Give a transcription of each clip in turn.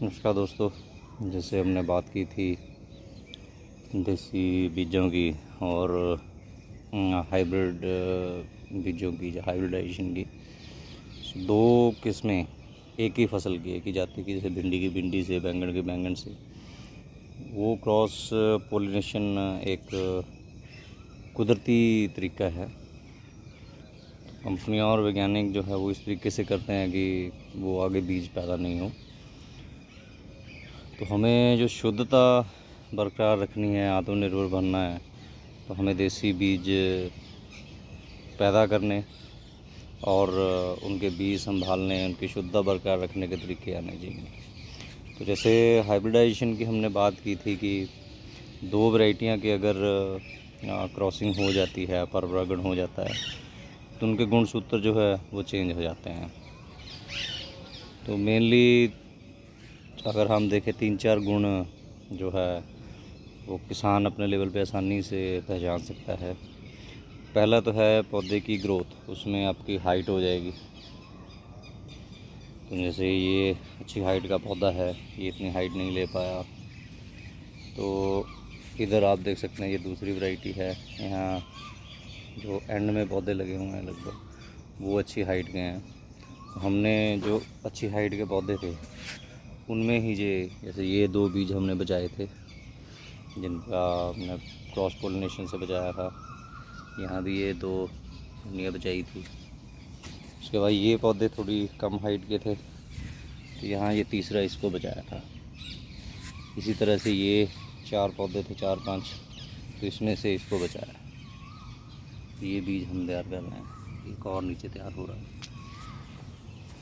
नमस्कार दोस्तों, जैसे हमने बात की थी देसी बीजों की और हाइब्रिड बीजों की, हाइब्रिडाइजेशन की। दो किस्में एक ही फसल की, एक ही जाति की, जैसे भिंडी की भिंडी से, बैंगन के बैंगन से, वो क्रॉस पोलिनेशन एक कुदरती तरीका है। कंपनियां और वैज्ञानिक जो है वो इस तरीके से करते हैं कि वो आगे बीज पैदा नहीं हो। तो हमें जो शुद्धता बरकरार रखनी है, आत्मनिर्भर बनना है, तो हमें देसी बीज पैदा करने और उनके बीज संभालने, उनकी शुद्धता बरकरार रखने के तरीके आने चाहिए। तो जैसे हाइब्रिडाइजेशन की हमने बात की थी कि दो वैरायटियां की अगर क्रॉसिंग हो जाती है, परपरागण हो जाता है, तो उनके गुणसूत्र जो है वो चेंज हो जाते हैं। तो मेनली अगर हम देखें 3-4 गुण जो है वो किसान अपने लेवल पे आसानी से पहचान सकता है। पहला तो है पौधे की ग्रोथ, उसमें आपकी हाइट हो जाएगी। तो जैसे ये अच्छी हाइट का पौधा है, ये इतनी हाइट नहीं ले पाया, तो इधर आप देख सकते हैं ये दूसरी वैरायटी है। यहाँ जो एंड में पौधे लगे हुए हैं लगभग वो अच्छी हाइट के हैं। हमने जो अच्छी हाइट के पौधे थे उनमें ही जैसे ये 2 बीज हमने बचाए थे जिनका हमने क्रॉस पोलिनेशन से बचाया था। यहाँ भी ये 2 भिंडियाँ बचाई थी। उसके बाद ये पौधे थोड़ी कम हाइट के थे, तो यहाँ ये तीसरा इसको बचाया था। इसी तरह से ये 4 पौधे थे, 4-5, तो इसमें से इसको बचाया। ये बीज हम तैयार कर रहे हैं, एक और नीचे तैयार हो रहा है।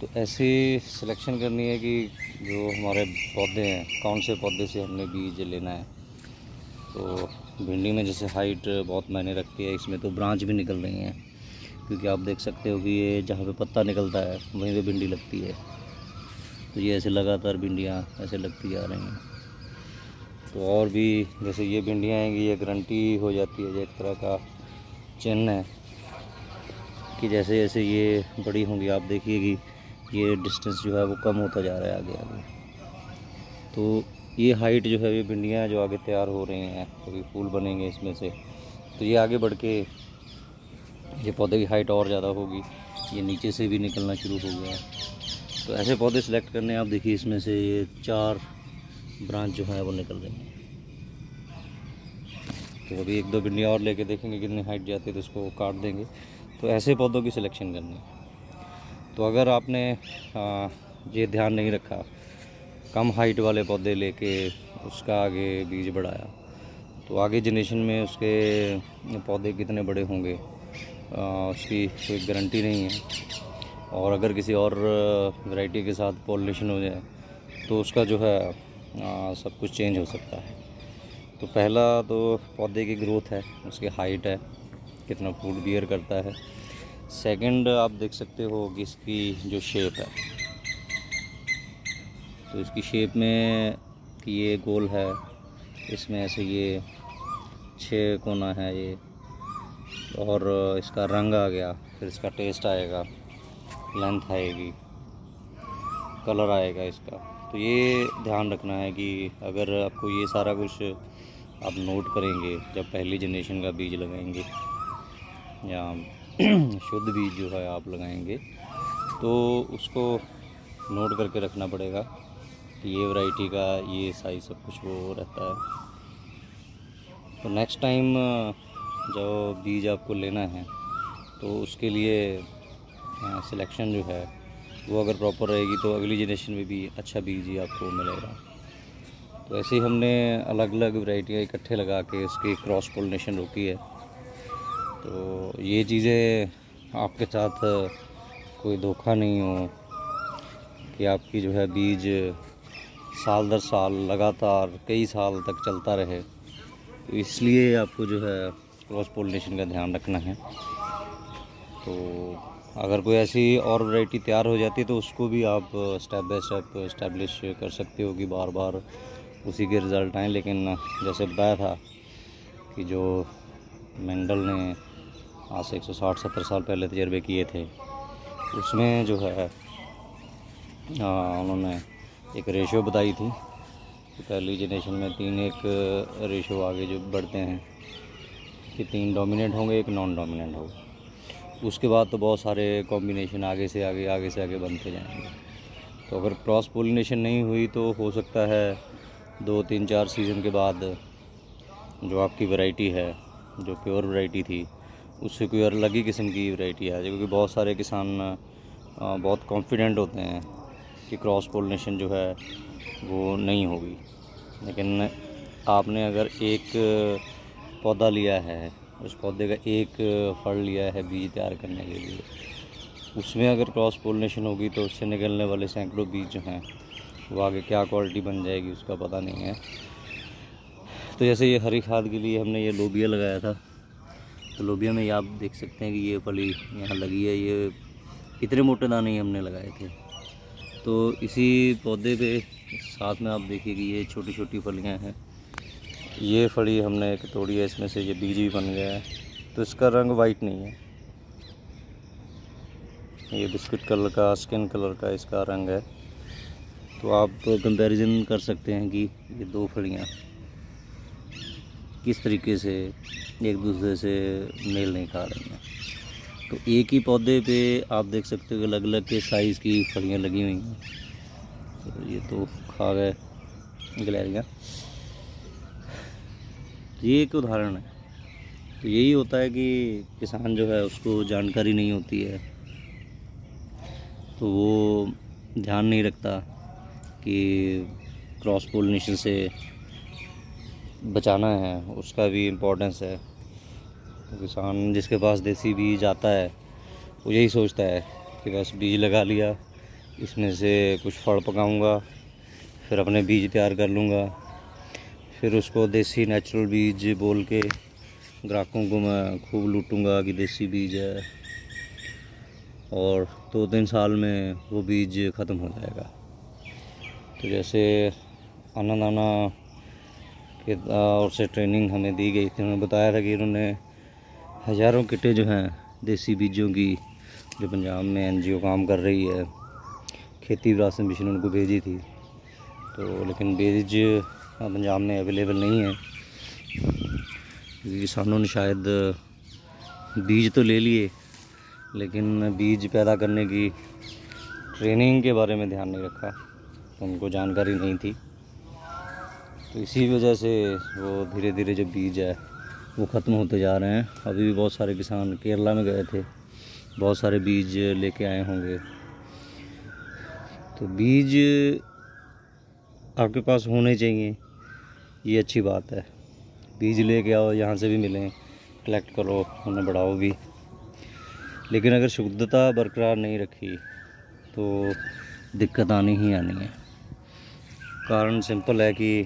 तो ऐसे सिलेक्शन करनी है कि जो हमारे पौधे हैं, कौन से पौधे से हमने बीज लेना है। तो भिंडी में जैसे हाइट बहुत मायने रखती है, इसमें तो ब्रांच भी निकल रही हैं, क्योंकि आप देख सकते हो कि ये जहाँ पे पत्ता निकलता है वहीं पे भिंडी लगती है। तो ये ऐसे लगातार भिंडियाँ ऐसे लगती जा रही हैं। तो और भी जैसे ये भिंडियाँ आएंगी, ये गारंटी हो जाती है, एक तरह का चिन्ह है कि जैसे जैसे ये बड़ी होंगी, आप देखिए कि ये डिस्टेंस जो है वो कम होता जा रहा है आगे आगे। तो ये हाइट जो है, ये भिंडियाँ जो आगे तैयार हो रही हैं, अभी फूल बनेंगे इसमें से, तो ये आगे बढ़ के ये पौधे की हाइट और ज़्यादा होगी। ये नीचे से भी निकलना शुरू हो गया है। तो ऐसे पौधे सिलेक्ट करने, आप देखिए इसमें से ये 4 ब्रांच जो है वो निकल रही हैं। तो अभी 1-2 भिंडियाँ और लेके देखेंगे कितनी हाइट जाती है, तो इसको काट देंगे। तो ऐसे पौधों की सिलेक्शन करनी है। तो अगर आपने ये ध्यान नहीं रखा, कम हाइट वाले पौधे लेके उसका आगे बीज बढ़ाया, तो आगे जनरेशन में उसके पौधे कितने बड़े होंगे उसकी कोई गारंटी नहीं है। और अगर किसी और वैरायटी के साथ पॉलिनेशन हो जाए तो उसका जो है सब कुछ चेंज हो सकता है। तो पहला तो पौधे की ग्रोथ है, उसकी हाइट है, कितना फूड बियर करता है। सेकंड आप देख सकते हो कि इसकी जो शेप है, तो इसकी शेप में कि ये गोल है, इसमें ऐसे ये 6 कोना है ये, और इसका रंग आ गया, फिर इसका टेस्ट आएगा, लेंथ आएगी, कलर आएगा इसका। तो ये ध्यान रखना है कि अगर आपको ये सारा कुछ आप नोट करेंगे जब पहली जनरेशन का बीज लगाएंगे या शुद्ध बीज जो है आप लगाएंगे, तो उसको नोट करके रखना पड़ेगा कि ये वैरायटी का ये साइज़ सब कुछ वो रहता है। तो नेक्स्ट टाइम जो बीज आपको लेना है, तो उसके लिए सिलेक्शन जो है वो अगर प्रॉपर रहेगी तो अगली जनरेशन में भी अच्छा बीज ही आपको मिलेगा। तो ऐसे ही हमने अलग अलग वैरायटियाँ इकट्ठे लगा के उसकी क्रॉस पोलिनेशन रोकी है। तो ये चीज़ें आपके साथ कोई धोखा नहीं हो कि आपकी जो है बीज साल दर साल लगातार कई साल तक चलता रहे। तो इसलिए आपको जो है क्रॉस पोलिनेशन का ध्यान रखना है। तो अगर कोई ऐसी और वैरायटी तैयार हो जाती है तो उसको भी आप स्टेप बाय स्टेप इस्टेब्लिश कर सकते हो कि बार बार उसी के रिज़ल्ट आएँ। लेकिन जैसे बताया था कि जो मेंडल ने आज से 160-70 साल पहले तजर्बे किए थे, उसमें जो है उन्होंने एक रेशो बताई थी कि पहली जनरेशन में 3 एक रेशो आगे जो बढ़ते हैं कि 3 डोमिनेंट होंगे, एक नॉन डोमिनेंट होगा। उसके बाद तो बहुत सारे कॉम्बिनेशन आगे से आगे बनते जाएंगे। तो अगर क्रॉस पोलिनेशन नहीं हुई तो हो सकता है 2, 3, 4 सीज़न के बाद जो आपकी वैरायटी है, जो प्योर वैरायटी थी, उससे कोई अलग ही किस्म की वैरायटी आ जाए। क्योंकि बहुत सारे किसान बहुत कॉन्फिडेंट होते हैं कि क्रॉस पोलिनेशन जो है वो नहीं होगी। लेकिन आपने अगर एक पौधा लिया है, उस पौधे का एक फल लिया है बीज तैयार करने के लिए, उसमें अगर क्रॉस पोलिनेशन होगी तो उससे निकलने वाले सैकड़ों बीज जो हैं वो आगे क्या क्वालिटी बन जाएगी उसका पता नहीं है। तो जैसे ये हरी खाद के लिए हमने ये लोबिया लगाया था, तो लोबिया में ये आप देख सकते हैं कि ये फली यहाँ लगी है। ये इतने मोटे दाने ही हमने लगाए थे। तो इसी पौधे पे साथ में आप देखिए कि ये छोटी छोटी फलियाँ हैं। ये फली हमने एक तोड़ी है, इसमें से ये बीज भी बन गया है। तो इसका रंग वाइट नहीं है, ये बिस्कुट कलर का, स्किन कलर का इसका रंग है। तो आप कंपैरिजन कर सकते हैं कि ये 2 फलियाँ किस तरीके से एक दूसरे से मेल नहीं खा रही हैं। तो एक ही पौधे पे आप देख सकते हो कि अलग अलग के साइज़ की फलियाँ लगी हुई हैं। तो ये तो खा गए गिलहरियाँ। ये एक उदाहरण है। तो यही होता है कि किसान जो है उसको जानकारी नहीं होती है, तो वो ध्यान नहीं रखता कि क्रॉस पोलिनेशन से बचाना है, उसका भी इम्पोर्टेंस है। तो किसान जिसके पास देसी बीज आता है वो यही सोचता है कि बस बीज लगा लिया, इसमें से कुछ फल पकाऊंगा, फिर अपने बीज तैयार कर लूँगा, फिर उसको देसी नेचुरल बीज बोल के ग्राहकों को मैं खूब लूटूंगा कि देसी बीज है, और 2-3 साल में वो बीज ख़त्म हो जाएगा। तो जैसे अन्नदाना के और से ट्रेनिंग हमें दी गई थी, उन्होंने बताया था कि इन्होंने हज़ारों किटें जो हैं देसी बीजों की, जो पंजाब में NGO काम कर रही है, खेती विरासत मिशन, उनको भेजी थी। तो लेकिन बीज पंजाब में अवेलेबल नहीं है। किसानों ने शायद बीज तो ले लिए, लेकिन बीज पैदा करने की ट्रेनिंग के बारे में ध्यान नहीं रखा, तो उनको जानकारी नहीं थी। तो इसी वजह से वो धीरे धीरे जो बीज है वो ख़त्म होते जा रहे हैं। अभी भी बहुत सारे किसान केरला में गए थे, बहुत सारे बीज लेके आए होंगे। तो बीज आपके पास होने चाहिए, ये अच्छी बात है। बीज लेके आओ, यहाँ से भी मिलें, कलेक्ट करो, उन्हें बढ़ाओ भी। लेकिन अगर शुद्धता बरकरार नहीं रखी तो दिक्कत आनी ही आनी है। कारण सिंपल है कि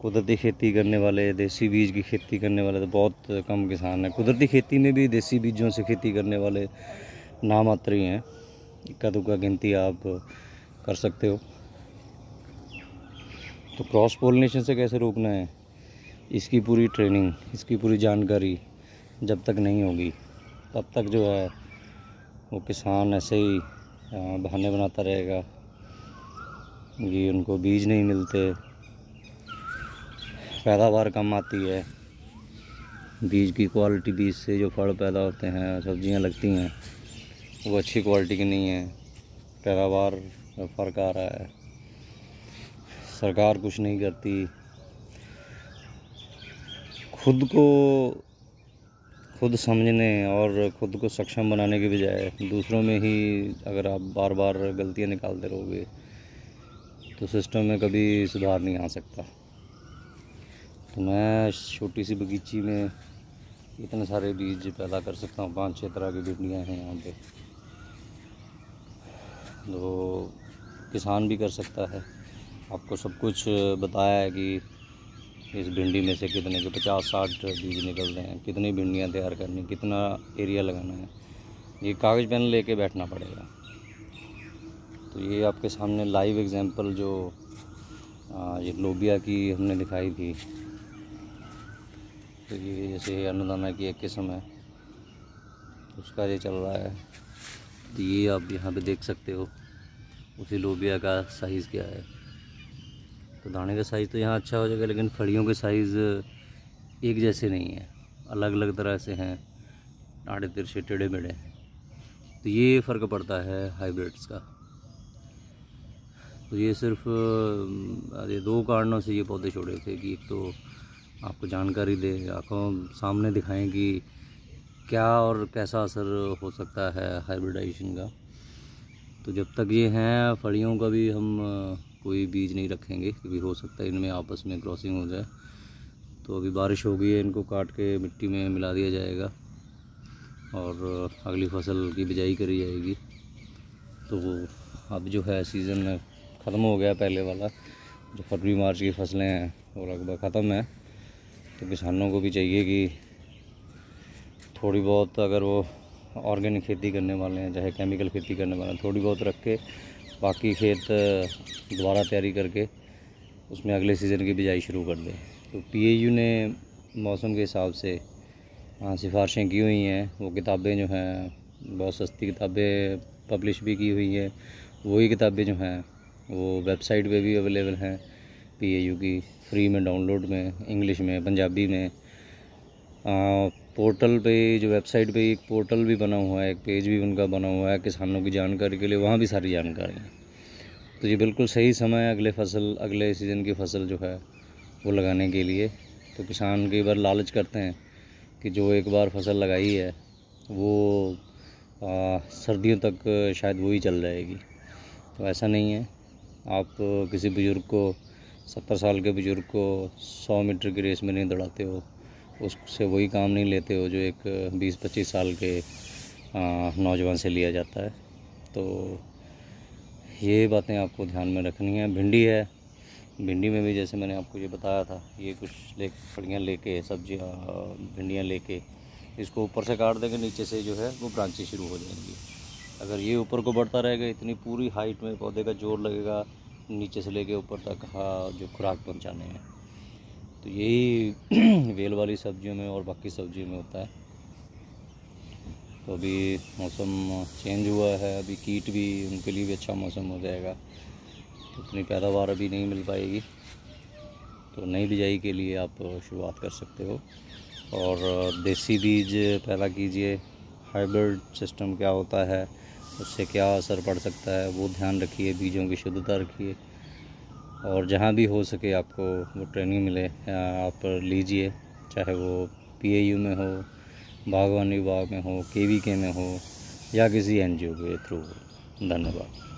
कुदरती खेती करने वाले, देसी बीज की खेती करने वाले तो बहुत कम किसान हैं। कुदरती खेती में भी देसी बीजों से खेती करने वाले नामात्र ही हैं, इक्का दुक्का गिनती आप कर सकते हो। तो क्रॉस पोलिनेशन से कैसे रोकना है, इसकी पूरी ट्रेनिंग, इसकी पूरी जानकारी जब तक नहीं होगी तब तक जो है वो किसान ऐसे ही बहाने बनाता रहेगा कि उनको बीज नहीं मिलते, पैदावार कम आती है, बीज की क्वालिटी, बीज से जो फल पैदा होते हैं, सब्जियां लगती हैं, वो अच्छी क्वालिटी की नहीं है, पैदावार में फ़र्क आ रहा है, सरकार कुछ नहीं करती। खुद समझने और खुद को सक्षम बनाने के बजाय दूसरों में ही अगर आप बार बार गलतियां निकालते रहोगे तो सिस्टम में कभी सुधार नहीं आ सकता। तो मैं छोटी सी बगीची में इतने सारे बीज पैदा कर सकता हूँ, 5-6 तरह की भिंडियाँ हैं यहाँ पे। तो किसान भी कर सकता है। आपको सब कुछ बताया है कि इस भिंडी में से कितने के 50-60 बीज निकल रहे हैं, कितनी भिंडियाँ तैयार करनी, कितना एरिया लगाना है, ये कागज़ पेन लेके बैठना पड़ेगा। तो ये आपके सामने लाइव एग्जांपल जो ये लोबिया की हमने दिखाई थी, तो ये जैसे अन्नदाना की एक किस्म है, उसका ये चल रहा है। तो ये आप यहाँ पे देख सकते हो उसी लोबिया का साइज़ क्या है। तो दाने का साइज़ तो यहाँ अच्छा हो जाएगा, लेकिन फलियों के साइज़ एक जैसे नहीं है, अलग अलग तरह से हैं, आड़े तिरछे टेढ़े मेढ़े। तो ये फ़र्क पड़ता है हाइब्रिड्स का। तो ये सिर्फ ये 2 कारणों से ये पौधे छोड़े थे कि एक तो आपको जानकारी दें, आँखों सामने दिखाएं कि क्या और कैसा असर हो सकता है हाइब्रिडाइजेशन का। तो जब तक ये हैं फलियों का भी हम कोई बीज नहीं रखेंगे, क्योंकि हो सकता है इनमें आपस में क्रॉसिंग हो जाए। तो अभी बारिश हो गई है, इनको काट के मिट्टी में मिला दिया जाएगा और अगली फसल की बिजाई करी जाएगी। तो अब जो है सीज़न ख़त्म हो गया, पहले वाला जो फरवरी मार्च की फसलें हैं वो लगभग ख़त्म है। तो किसानों को भी चाहिए कि थोड़ी बहुत, अगर वो ऑर्गेनिक खेती करने वाले हैं चाहे केमिकल खेती करने वाले हैं, थोड़ी बहुत रख के बाकी खेत दोबारा तैयारी करके उसमें अगले सीज़न की बिजाई शुरू कर दें। तो PAU ने मौसम के हिसाब से सिफारिशें की हुई हैं। वो किताबें जो हैं बहुत सस्ती किताबें पब्लिश भी की हुई हैं। वही किताबें जो हैं वो वेबसाइट पे भी अवेलेबल हैं PAU की, फ्री में डाउनलोड में, इंग्लिश में, पंजाबी में। पोर्टल पे, जो वेबसाइट पे एक पोर्टल भी बना हुआ है, एक पेज भी उनका बना हुआ है किसानों की जानकारी के लिए, वहाँ भी सारी जानकारी है। तो ये बिल्कुल सही समय है अगले सीज़न की फसल जो है वो लगाने के लिए। तो किसान कई बार लालच करते हैं कि जो एक बार फसल लगाई है वो सर्दियों तक शायद वही चल जाएगी। तो ऐसा नहीं है। आप किसी बुज़ुर्ग को, 70 साल के बुज़ुर्ग को 100 मीटर की रेस में नहीं दौड़ाते हो, उससे वही काम नहीं लेते हो जो एक 20-25 साल के नौजवान से लिया जाता है। तो ये बातें आपको ध्यान में रखनी है। भिंडी है, भिंडी में भी जैसे मैंने आपको ये बताया था, ये कुछ फलियाँ लेके, सब्जियाँ, भिंडियाँ लेके इसको ऊपर से काट देंगे, नीचे से जो है वो ब्रांचें शुरू हो जाएंगी। अगर ये ऊपर को बढ़ता रहेगा, इतनी पूरी हाइट में पौधे का जोर लगेगा नीचे से लेके ऊपर तक जो खुराक पहुंचाने हैं। तो यही वेल वाली सब्जियों में और बाकी सब्जियों में होता है। तो अभी मौसम चेंज हुआ है, अभी कीट भी, उनके लिए भी अच्छा मौसम हो जाएगा। तो उतनी पैदावार अभी नहीं मिल पाएगी। तो नई बिजाई के लिए आप शुरुआत कर सकते हो और देसी बीज पैदा कीजिए। हाइब्रिड सिस्टम क्या होता है, उससे क्या असर पड़ सकता है, वो ध्यान रखिए। बीजों की शुद्धता रखिए और जहाँ भी हो सके आपको वो ट्रेनिंग मिले आप लीजिए, चाहे वो PAU में हो, बागवानी विभाग में हो, KVK में हो या किसी NGO के थ्रू हो। धन्यवाद।